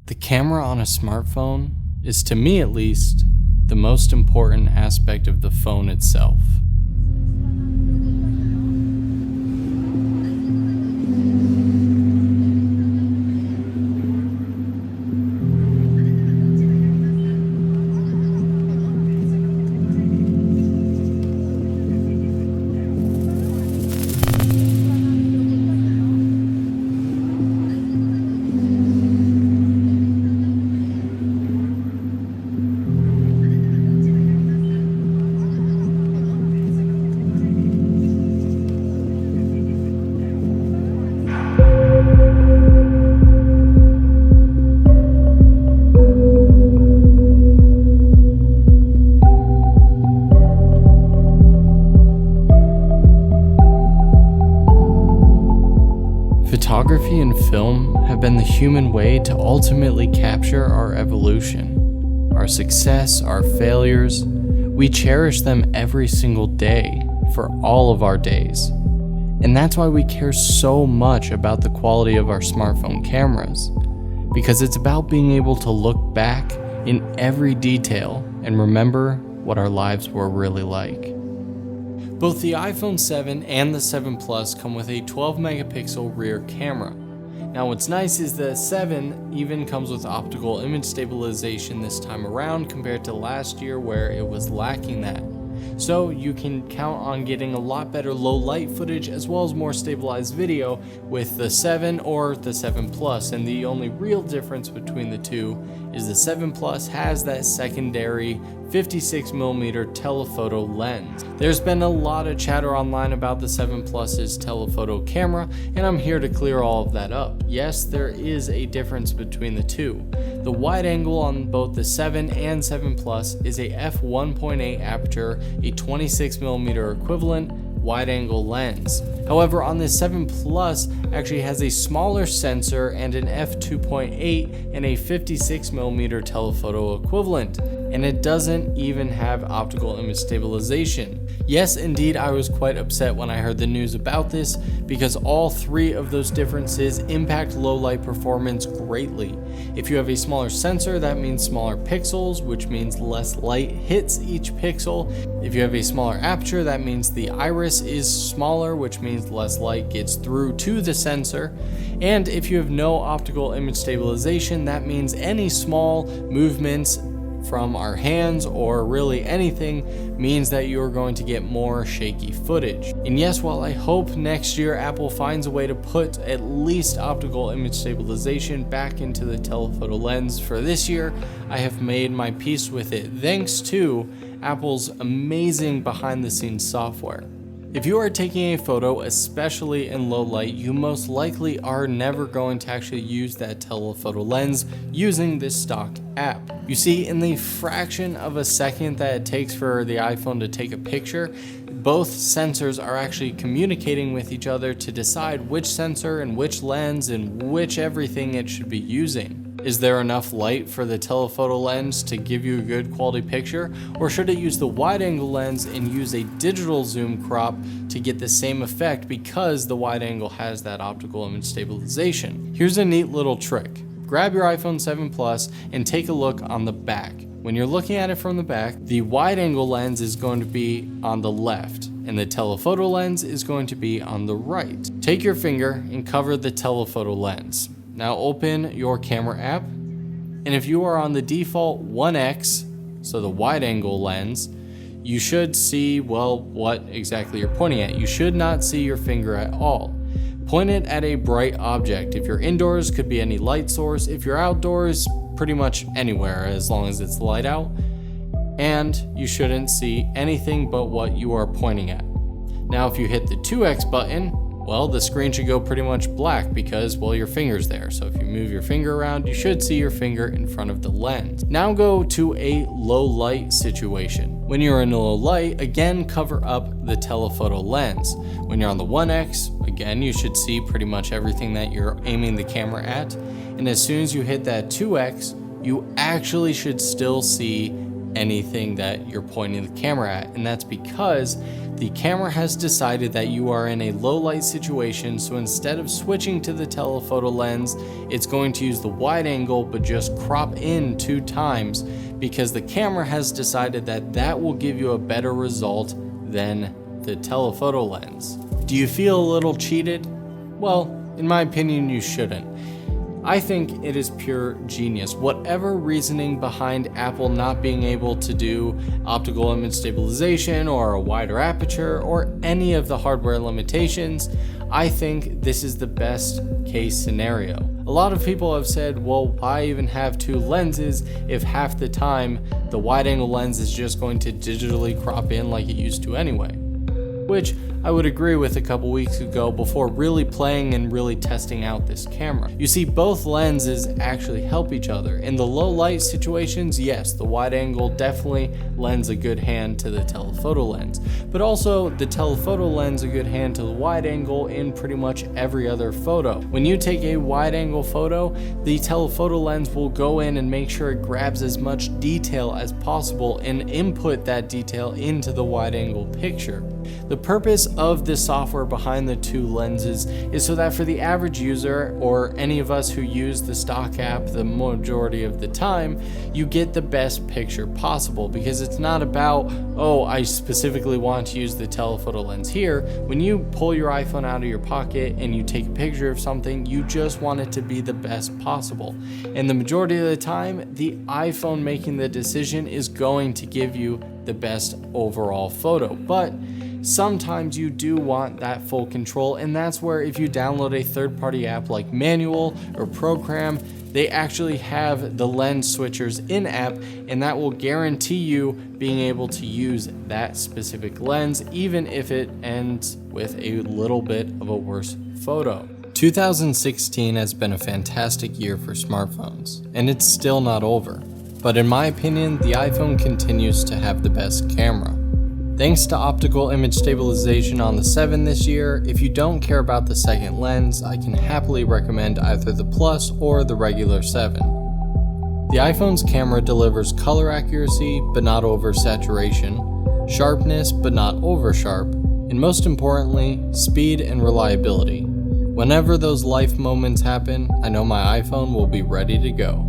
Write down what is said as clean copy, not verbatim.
The camera on a smartphone is, to me at least, the most important aspect of the phone itself. Photography and film have been the human way to ultimately capture our evolution, our success, our failures. We cherish them every single day for all of our days. And that's why we care so much about the quality of our smartphone cameras, because it's about being able to look back in every detail and remember what our lives were really like. Both the iPhone 7 and the 7 Plus come with a 12 megapixel rear camera. Now what's nice is the 7 even comes with optical image stabilization this time around compared to last year where it was lacking that. So you can count on getting a lot better low light footage as well as more stabilized video with the 7 or the 7 Plus, and the only real difference between the two is the 7 Plus has that secondary 56mm telephoto lens. There's been a lot of chatter online about the 7 Plus's telephoto camera, and I'm here to clear all of that up. Yes, there is a difference between the two. The wide angle on both the 7 and 7 Plus is a f1.8 aperture, a 26mm equivalent wide angle lens. However, on the 7 Plus actually has a smaller sensor and an f2.8 and a 56mm telephoto equivalent, and it doesn't even have optical image stabilization. Yes, indeed, I was quite upset when I heard the news about this because all three of those differences impact low light performance greatly. If you have a smaller sensor, that means smaller pixels, which means less light hits each pixel. If you have a smaller aperture, that means the iris is smaller, which means less light gets through to the sensor. And if you have no optical image stabilization, that means any small movements from our hands or really anything means that you're going to get more shaky footage. And yes, while I hope next year Apple finds a way to put at least optical image stabilization back into the telephoto lens for this year, I have made my peace with it thanks to Apple's amazing behind the scenes software. If you are taking a photo, especially in low light, you most likely are never going to actually use that telephoto lens using this stock app. You see, in the fraction of a second that it takes for the iPhone to take a picture, both sensors are actually communicating with each other to decide which sensor and which lens and which everything it should be using. Is there enough light for the telephoto lens to give you a good quality picture, or should it use the wide angle lens and use a digital zoom crop to get the same effect because the wide angle has that optical image stabilization? Here's a neat little trick. Grab your iPhone 7 Plus and take a look on the back. When you're looking at it from the back, the wide angle lens is going to be on the left and the telephoto lens is going to be on the right. Take your finger and cover the telephoto lens. Now open your camera app, and if you are on the default 1x, so the wide angle lens, you should see, well, what exactly you're pointing at. You should not see your finger at all. Point it at a bright object. If you're indoors, could be any light source. If you're outdoors, pretty much anywhere as long as it's light out. And you shouldn't see anything but what you are pointing at. Now if you hit the 2x button, well, the screen should go pretty much black because, well, your finger's there. So if you move your finger around, you should see your finger in front of the lens. Now go to a low light situation. When you're in low light, again, cover up the telephoto lens. When you're on the 1x, again, you should see pretty much everything that you're aiming the camera at. And as soon as you hit that 2x, you actually should still see anything that you're pointing the camera at, and that's because the camera has decided that you are in a low light situation, so instead of switching to the telephoto lens, it's going to use the wide angle but just crop in 2 times because the camera has decided that that will give you a better result than the telephoto lens. Do you feel a little cheated? Well, in my opinion, you shouldn't. I think it is pure genius. Whatever reasoning behind Apple not being able to do optical image stabilization or a wider aperture or any of the hardware limitations, I think this is the best case scenario. A lot of people have said, well, why even have 2 lenses if half the time the wide angle lens is just going to digitally crop in like it used to anyway? Which I would agree with a couple weeks ago before really playing and really testing out this camera. You see, both lenses actually help each other. In the low light situations, yes, the wide angle definitely lends a good hand to the telephoto lens, but also the telephoto lends a good hand to the wide angle in pretty much every other photo. When you take a wide angle photo, the telephoto lens will go in and make sure it grabs as much detail as possible and input that detail into the wide angle picture. The purpose of the software behind the 2 lenses is so that for the average user or any of us who use the stock app the majority of the time, you get the best picture possible, because it's not about, oh, I specifically want to use the telephoto lens here. When you pull your iPhone out of your pocket and you take a picture of something, you just want it to be the best possible. And the majority of the time, the iPhone making the decision is going to give you the best overall photo. But sometimes you do want that full control, and that's where if you download a third-party app like Manual or Program, they actually have the lens switchers in-app, and that will guarantee you being able to use that specific lens even if it ends with a little bit of a worse photo. 2016 has been a fantastic year for smartphones, and it's still not over. But in my opinion, the iPhone continues to have the best camera. Thanks to optical image stabilization on the 7 this year, if you don't care about the second lens, I can happily recommend either the Plus or the regular 7. The iPhone's camera delivers color accuracy but not over saturation, sharpness but not over sharp, and most importantly, speed and reliability. Whenever those life moments happen, I know my iPhone will be ready to go.